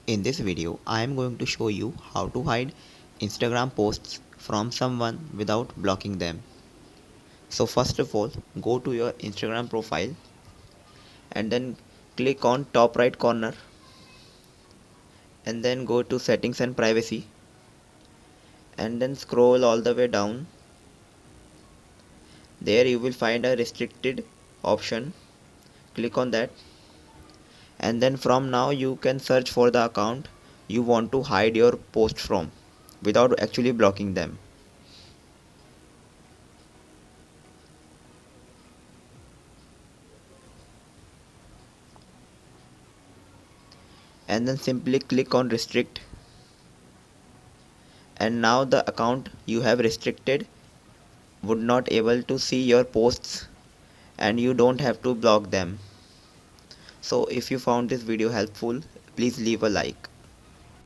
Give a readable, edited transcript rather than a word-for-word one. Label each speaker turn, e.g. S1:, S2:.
S1: In this video, I am going to show you how to hide Instagram posts from someone without blocking them. So first of all, go to your Instagram profile and then click on top right corner and then go to settings and privacy and then scroll all the way down. There you will find a restricted option. Click on that and then from now you can search for the account you want to hide your post from without actually blocking them. And then simply click on restrict, and now the account you have restricted would not able to see your posts and you don't have to block them. So if you found this video helpful, please leave a like.